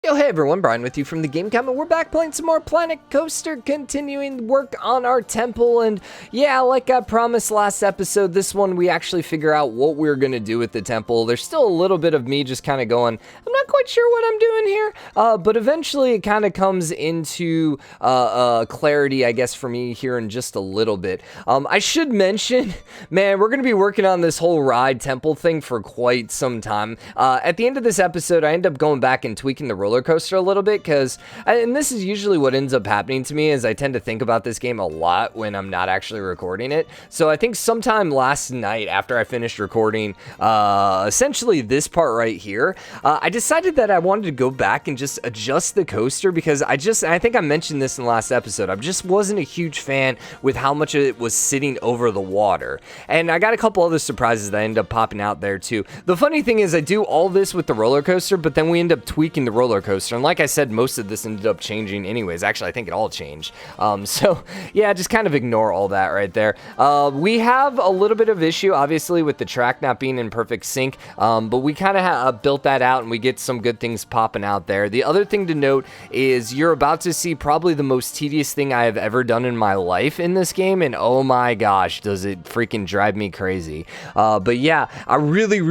Yo, hey everyone, Brian with you from TheGameCommon. We're back playing some more Planet Coaster, continuing work on our temple, and yeah, like I promised last episode, this one we actually figure out what we're gonna do with the temple. There's still a little bit of me just kind of going, I'm not quite sure what I'm doing here, but eventually it kind of comes into clarity, I guess, for me here in just a little bit. I should mention, man, we're gonna be working on this whole ride temple thing for quite some time. At the end of this episode, I end up going back and tweaking the roller coaster a little bit and this is usually what ends up happening to me, is I tend to think about this game a lot when I'm not actually recording it. So I think sometime last night after I finished recording essentially this part right here, I decided that I wanted to go back and just adjust the coaster, because I think I mentioned this in the last episode, I just wasn't a huge fan with how much it was sitting over the water. And I got a couple other surprises that ended up popping out there too. The funny thing is I do all this with the roller coaster, but then we end up tweaking the roller coaster, and like I said, most of this ended up changing anyways. Actually, I think it all changed. So yeah, just kind of ignore all that right there. We have a little bit of issue obviously with the track not being in perfect sync, but we kind of built that out and we get some good things popping out there. The other thing to note is you're about to see probably the most tedious thing I have ever done in my life in this game, and oh my gosh, does it freaking drive me crazy. But yeah, I really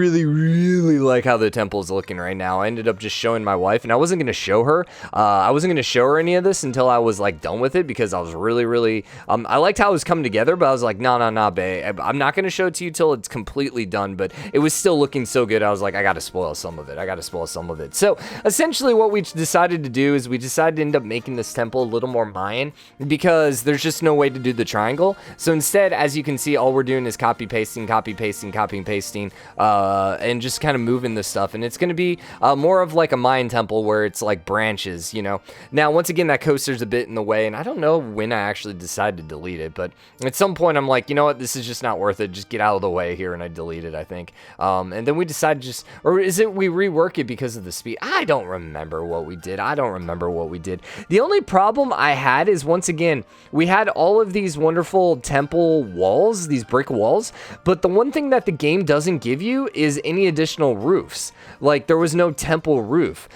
like how the temple is looking right now. I ended up just showing my wife, and I wasn't going to show her. I wasn't going to show her any of this until I was like done with it, because I was really I liked how it was coming together, but I was like, no, babe, I'm not going to show it to you till it's completely done. But it was still looking so good, I was like, I got to spoil some of it. So essentially what we decided to do is we decided to end up making this temple a little more Mayan, because there's just no way to do the triangle. So instead, as you can see, all we're doing is copy pasting, and just kind of moving this stuff. And it's going to be more of like a Mayan temple where it's like branches, you know. Now, once again, that coaster's a bit in the way, and I don't know when I actually decided to delete it, but at some point I'm like, you know what, this is just not worth it. Just get out of the way here, and I delete it, I think. And then we decided or is it we rework it because of the speed? I don't remember what we did. The only problem I had is, once again, we had all of these wonderful temple walls, these brick walls, but the one thing that the game doesn't give you is any additional roofs. Like, there was no temple roof.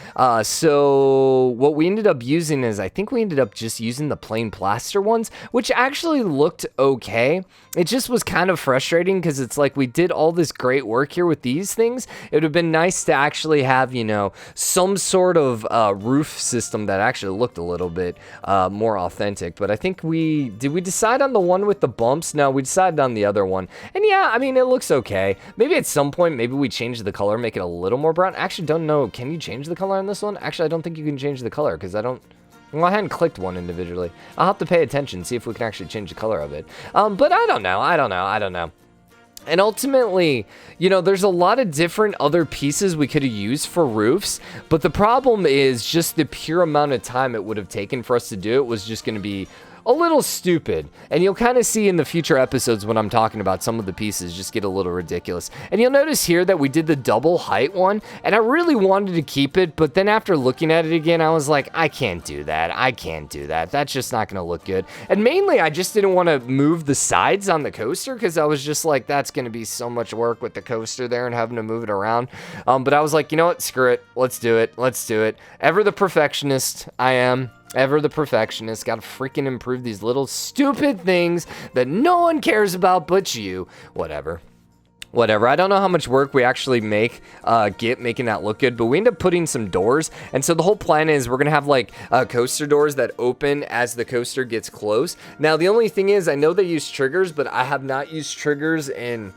So what we ended up using is, I think we ended up just using the plain plaster ones, which actually looked okay. It just was kind of frustrating, because it's like we did all this great work here with these things. It would have been nice to actually have, you know, some sort of roof system that actually looked a little bit more authentic. But I think did we decide on the one with the bumps? No, we decided on the other one. And yeah, I mean, it looks okay. Maybe at some point, maybe we change the color, make it a little more brown. Actually, don't know. Can you change the color on this one? Actually, I don't think you can change the color, because well, I hadn't clicked one individually. I'll have to pay attention, see if we can actually change the color of it. But I don't know. And ultimately, you know, there's a lot of different other pieces we could have used for roofs, but the problem is just the pure amount of time it would have taken for us to do it was just going to be a little stupid. And you'll kind of see in the future episodes when I'm talking about some of the pieces just get a little ridiculous. And you'll notice here that we did the double height one, and I really wanted to keep it, but then after looking at it again, I was like, I can't do that. That's just not going to look good. And mainly, I just didn't want to move the sides on the coaster, because I was just like, that's going to be so much work with the coaster there and having to move it around. But I was like, you know what? Screw it. Let's do it. Ever the perfectionist I am. Ever the perfectionist, gotta freaking improve these little stupid things that no one cares about but you. Whatever. I don't know how much work we actually making that look good, but we end up putting some doors, and so the whole plan is we're gonna have like coaster doors that open as the coaster gets close. Now, the only thing is, I know they use triggers, but I have not used triggers in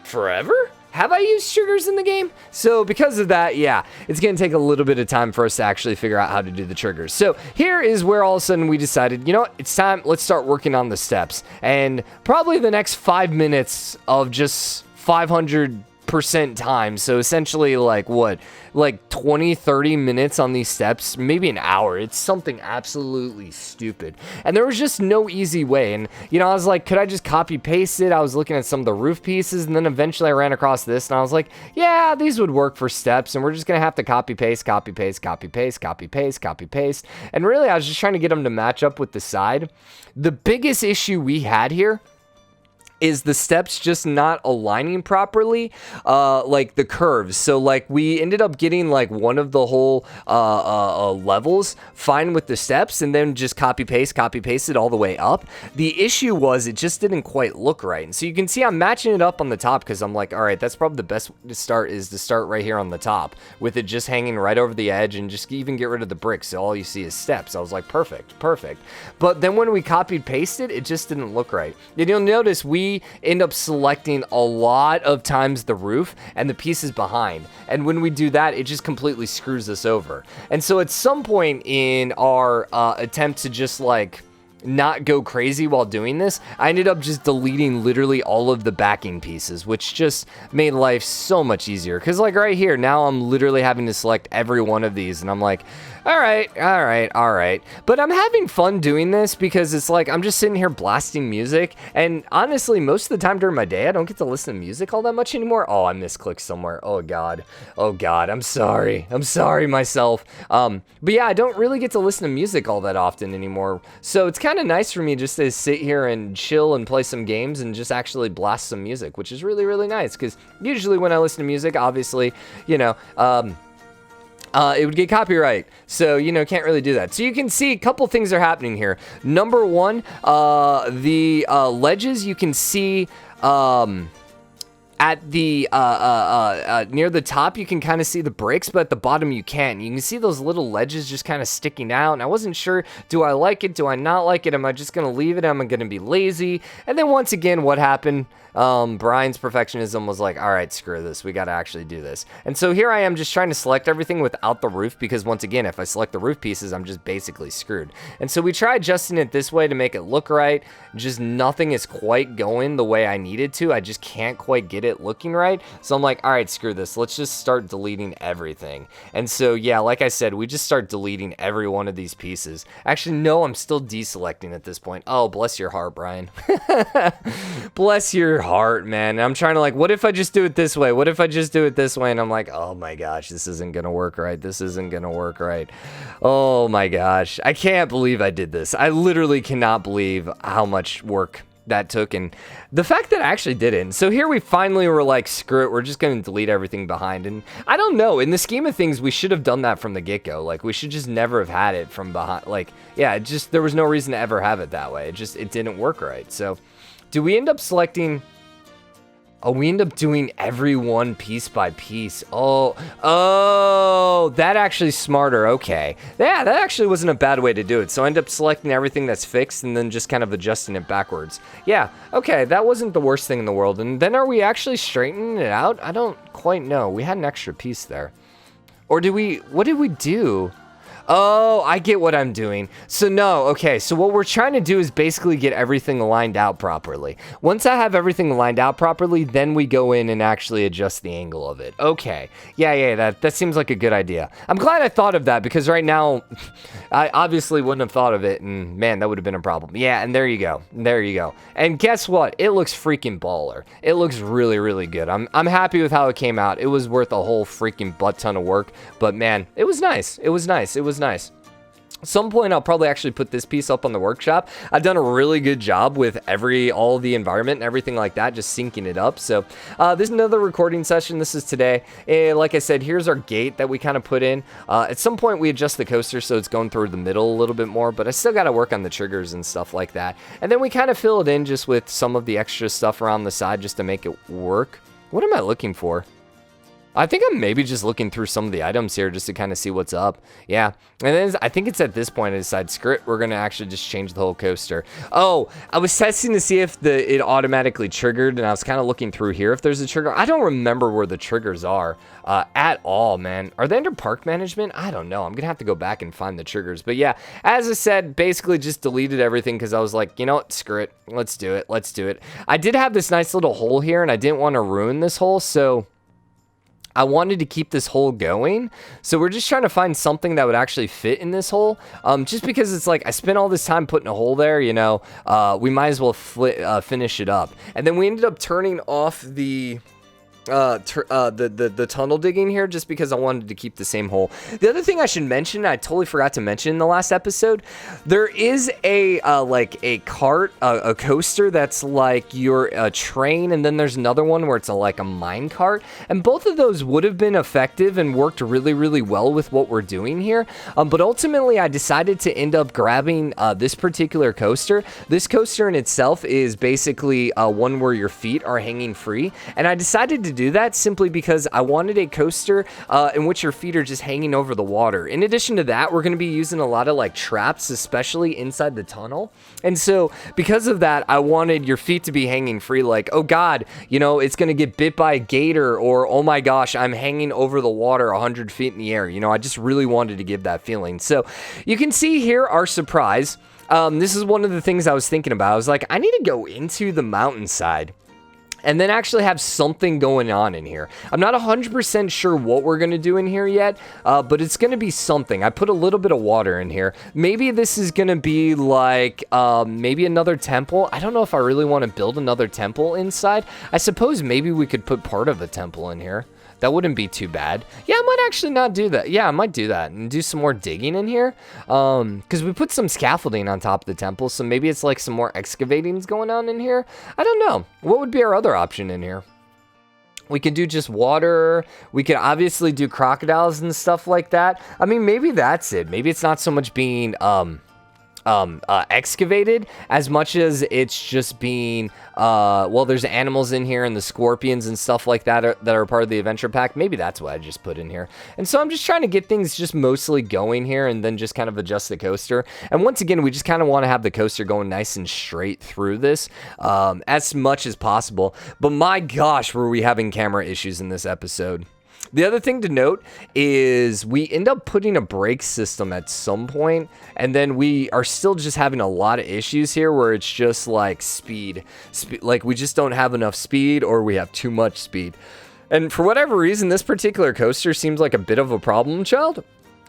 forever? Have I used triggers in the game? So because of that, yeah, it's going to take a little bit of time for us to actually figure out how to do the triggers. So here is where all of a sudden we decided, you know what, it's time, let's start working on the steps. And probably the next 5 minutes of just 500% time. So essentially like 20-30 minutes on these steps, maybe an hour. It's something absolutely stupid, and there was just no easy way. And you know, I was like, could I just copy paste it? I was looking at some of the roof pieces, and then eventually I ran across this, and I was like, yeah, these would work for steps, and we're just gonna have to copy paste. And really, I was just trying to get them to match up with the side. The biggest issue we had here is the steps just not aligning properly, like the curves. So like we ended up getting like one of the whole levels fine with the steps, and then just copy paste it all the way up. The issue was it just didn't quite look right. And so you can see I'm matching it up on the top because I'm like, all right, that's probably the best to start is to start right here on the top with it just hanging right over the edge, and just even get rid of the bricks so all you see is steps. I was like, perfect. But then when we copied pasted, it just didn't look right. And you'll notice we end up selecting a lot of times the roof and the pieces behind, and when we do that, it just completely screws us over. And so at some point in our attempt to just like not go crazy while doing this, I ended up just deleting literally all of the backing pieces, which just made life so much easier. Because like right here, now I'm literally having to select every one of these, and I'm like, all right. But I'm having fun doing this because it's like I'm just sitting here blasting music, and honestly, most of the time during my day, I don't get to listen to music all that much anymore. Oh, I misclicked somewhere. Oh God, I'm sorry myself. But yeah, I don't really get to listen to music all that often anymore, so it's kind of nice for me just to sit here and chill and play some games and just actually blast some music, which is really, really nice, because usually when I listen to music, obviously, you know, it would get copyright, so, you know, can't really do that. So you can see a couple things are happening here. Number one, the ledges, you can see at the near the top, you can kind of see the bricks, but at the bottom you can't. You can see those little ledges just kind of sticking out, and I wasn't sure, do I like it, do I not like it, am I just gonna leave it, am I gonna be lazy? And then once again, what happened? Brian's perfectionism was like, all right, screw this, we gotta actually do this. And so here I am just trying to select everything without the roof, because once again, if I select the roof pieces, I'm just basically screwed. And so we tried adjusting it this way to make it look right, just nothing is quite going the way I needed to. I just can't quite get it looking right. So I'm like, all right, screw this, let's just start deleting everything. And so yeah, like I said, we just start deleting every one of these pieces. Actually, no, I'm still deselecting at this point. Oh, bless your heart, Brian. Bless your heart, man. I'm trying to like, what if I just do it this way? What if I just do it this way? And I'm like, oh my gosh, this isn't gonna work right. This isn't gonna work right. Oh my gosh, I can't believe I did this. I literally cannot believe how much work that took, and the fact that I actually did it. And so here we finally were like, screw it, we're just gonna delete everything behind. And I don't know, in the scheme of things, we should have done that from the get-go. Like, we should just never have had it from behind. Like, yeah, it just, there was no reason to ever have it that way. It didn't work right. So do we end up selecting? Oh, we end up doing every one piece by piece. Oh, that actually smarter. Okay. Yeah, that actually wasn't a bad way to do it. So I end up selecting everything that's fixed and then just kind of adjusting it backwards. Yeah, okay, that wasn't the worst thing in the world. And then are we actually straightening it out? I don't quite know. We had an extra piece there. Or what did we do? Oh, I get what I'm doing. So no, okay, so what we're trying to do is basically get everything lined out properly. Once I have everything lined out properly, then we go in and actually adjust the angle of it. Okay, yeah, that seems like a good idea. I'm glad I thought of that, because right now, I obviously wouldn't have thought of it, and man, that would have been a problem. Yeah, and there you go. And guess what? It looks freaking baller. It looks really, really good. I'm happy with how it came out. It was worth a whole freaking butt ton of work, but man, it was nice. It was nice. At some point, I'll probably actually put this piece up on the workshop. I've done a really good job with all the environment and everything like that, just syncing it up. So this is another recording session. This is today. Like I said, here's our gate that we kind of put in. At some point, we adjust the coaster so it's going through the middle a little bit more, but I still got to work on the triggers and stuff like that. And then we kind of fill it in just with some of the extra stuff around the side just to make it work. What am I looking for? I think I'm maybe just looking through some of the items here just to kind of see what's up. Yeah, and then I think it's at this point I decide, screw it, we're going to actually just change the whole coaster. Oh, I was testing to see if it automatically triggered, and I was kind of looking through here if there's a trigger. I don't remember where the triggers are at all, man. Are they under park management? I don't know. I'm going to have to go back and find the triggers. But yeah, as I said, basically just deleted everything because I was like, you know what, screw it. Let's do it. I did have this nice little hole here, and I didn't want to ruin this hole, so I wanted to keep this hole going, so we're just trying to find something that would actually fit in this hole, just because it's like I spent all this time putting a hole there, you know, we might as well finish it up. And then we ended up turning off the the tunnel digging here just because I wanted to keep the same hole. The other thing I should mention, I totally forgot to mention in the last episode, there is a like a cart, a coaster that's like your train, and then there's another one where it's like a mine cart, and both of those would have been effective and worked really, really well with what we're doing here. But ultimately, I decided to end up grabbing this particular coaster. This coaster in itself is basically one where your feet are hanging free, and I decided to do that simply because I wanted a coaster in which your feet are just hanging over the water. In addition to that, we're going to be using a lot of like traps, especially inside the tunnel. And so because of that, I wanted your feet to be hanging free, like, oh God, you know, it's going to get bit by a gator, or oh my gosh, I'm hanging over the water 100 feet in the air. You know, I just really wanted to give that feeling. So you can see here our surprise. This is one of the things I was thinking about. I was like, I need to go into the mountainside and then actually have something going on in here. I'm not 100% sure what we're gonna do in here yet, but it's gonna be something. I put a little bit of water in here. Maybe this is gonna be like, maybe another temple. I don't know if I really wanna build another temple inside. I suppose maybe we could put part of a temple in here. That wouldn't be too bad. Yeah, I might actually not do that. Yeah, I might do that and do some more digging in here. Because we put some scaffolding on top of the temple, so maybe it's like some more excavating's going on in here. I don't know. What would be our other option in here? We could do just water. We could obviously do crocodiles and stuff like that. I mean, maybe that's it. Maybe it's not so much being excavated as much as it's just being well, there's animals in here and the scorpions and stuff like that are part of the adventure pack. Maybe that's what I just put in here. And so I'm just trying to get things just mostly going here and then just kind of adjust the coaster. And once again, we just kind of want to have the coaster going nice and straight through this as much as possible. But my gosh, were we having camera issues in this episode. The other thing to note is we end up putting a brake system at some point, and then we are still just having a lot of issues here where it's just like speed, like we just don't have enough speed or we have too much speed. And for whatever reason, this particular coaster seems like a bit of a problem child,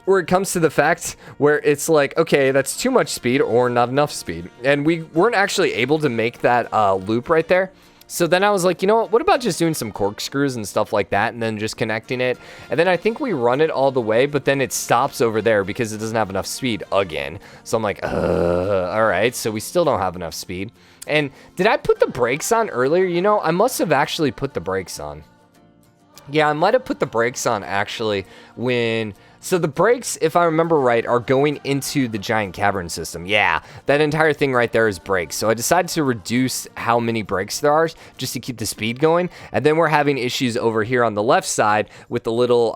where it comes to the fact where it's like, okay, that's too much speed or not enough speed. And we weren't actually able to make that loop right there. So then I was like, you know what about just doing some corkscrews and stuff like that and then just connecting it? And then I think we run it all the way, but then it stops over there because it doesn't have enough speed again. So I'm like, all right, so we still don't have enough speed. And did I put the brakes on earlier? You know, I must have actually put the brakes on. Yeah, I might have put the brakes on actually when... So the brakes, if I remember right, are going into the giant cavern system. Yeah, that entire thing right there is brakes. So I decided to reduce how many brakes there are just to keep the speed going. And then we're having issues over here on the left side with the little,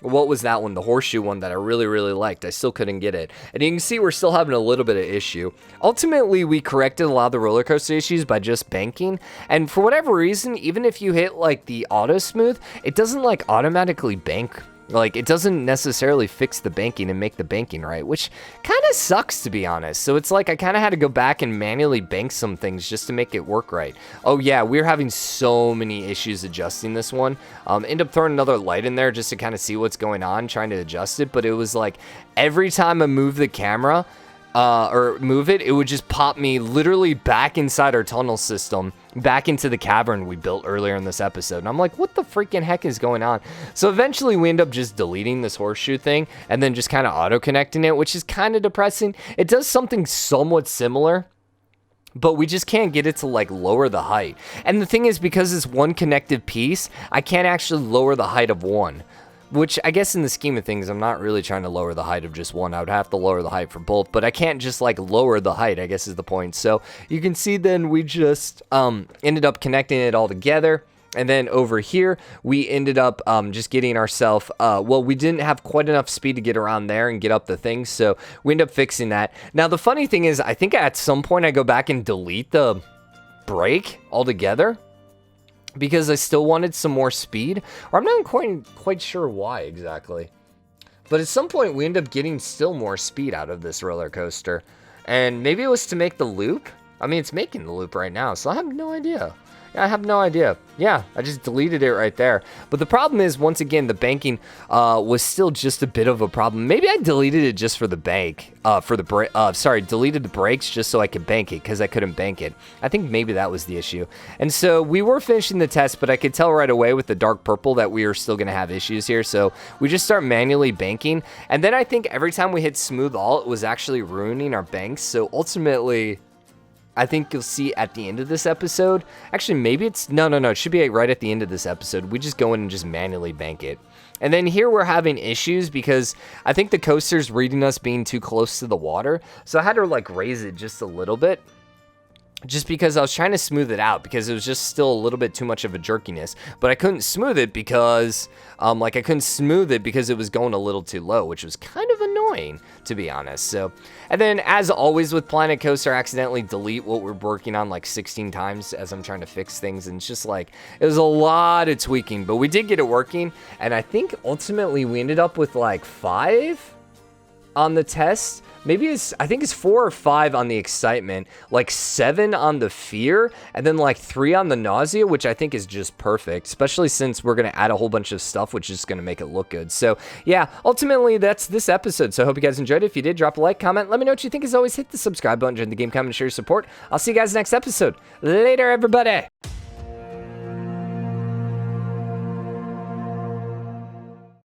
what was that one? The horseshoe one that I really, really liked. I still couldn't get it. And you can see we're still having a little bit of issue. Ultimately, we corrected a lot of the roller coaster issues by just banking. And for whatever reason, even if you hit like the auto smooth, it doesn't like automatically bank. Like, it doesn't necessarily fix the banking and make the banking right, which kind of sucks, to be honest. So it's like I kind of had to go back and manually bank some things just to make it work right. Oh, yeah, we're having so many issues adjusting this one. End up throwing another light in there just to kind of see what's going on, trying to adjust it. But it was like every time I move the camera or move it, it would just pop me literally back inside our tunnel system, back into the cavern we built earlier in this episode. And I'm like, what the freaking heck is going on? So eventually we end up just deleting this horseshoe thing and then just kind of auto connecting it, which is kind of depressing. It does something somewhat similar, but we just can't get it to like lower the height. And the thing is, because it's one connected piece, I can't actually lower the height of one. Which I guess in the scheme of things, I'm not really trying to lower the height of just one. I would have to lower the height for both, but I can't just like lower the height, I guess is the point. So you can see then we just ended up connecting it all together. And then over here, we ended up just getting ourselves, well, we didn't have quite enough speed to get around there and get up the thing. So we ended up fixing that. Now, the funny thing is, I think at some point I go back and delete the brake altogether, because I still wanted some more speed, or I'm not quite sure why exactly. But at some point we end up getting still more speed out of this roller coaster, and maybe it was to make the loop. I mean, it's making the loop right now, so I have no idea. I have no idea. Yeah, I just deleted it right there. But the problem is, once again, the banking was still just a bit of a problem. Maybe I deleted it just for the bank, deleted the brakes just so I could bank it, because I couldn't bank it. I think maybe that was the issue. And so we were finishing the test, but I could tell right away with the dark purple that we were still going to have issues here. So we just start manually banking. And then I think every time we hit smooth all, it was actually ruining our banks. So ultimately, I think you'll see at the end of this episode, actually maybe it's, no, it should be right at the end of this episode, we just go in and just manually bank it. And then here we're having issues because I think the coaster's reading us being too close to the water, so I had to like raise it just a little bit, just because I was trying to smooth it out because it was just still a little bit too much of a jerkiness. But I couldn't smooth it because it was going a little too low, which was kind of annoying, to be honest. So, and then as always with Planet Coaster, I accidentally delete what we're working on like 16 times as I'm trying to fix things. And it's just like, it was a lot of tweaking, but we did get it working. And I think ultimately we ended up with like 5 on the test. Maybe I think it's 4 or 5 on the excitement, like 7 on the fear, and then like 3 on the nausea, which I think is just perfect, especially since we're going to add a whole bunch of stuff, which is going to make it look good. So yeah, ultimately that's this episode. So I hope you guys enjoyed it. If you did, drop a like, comment, let me know what you think. As always, hit the subscribe button, join the game, comment, and share your support. I'll see you guys next episode. Later, everybody.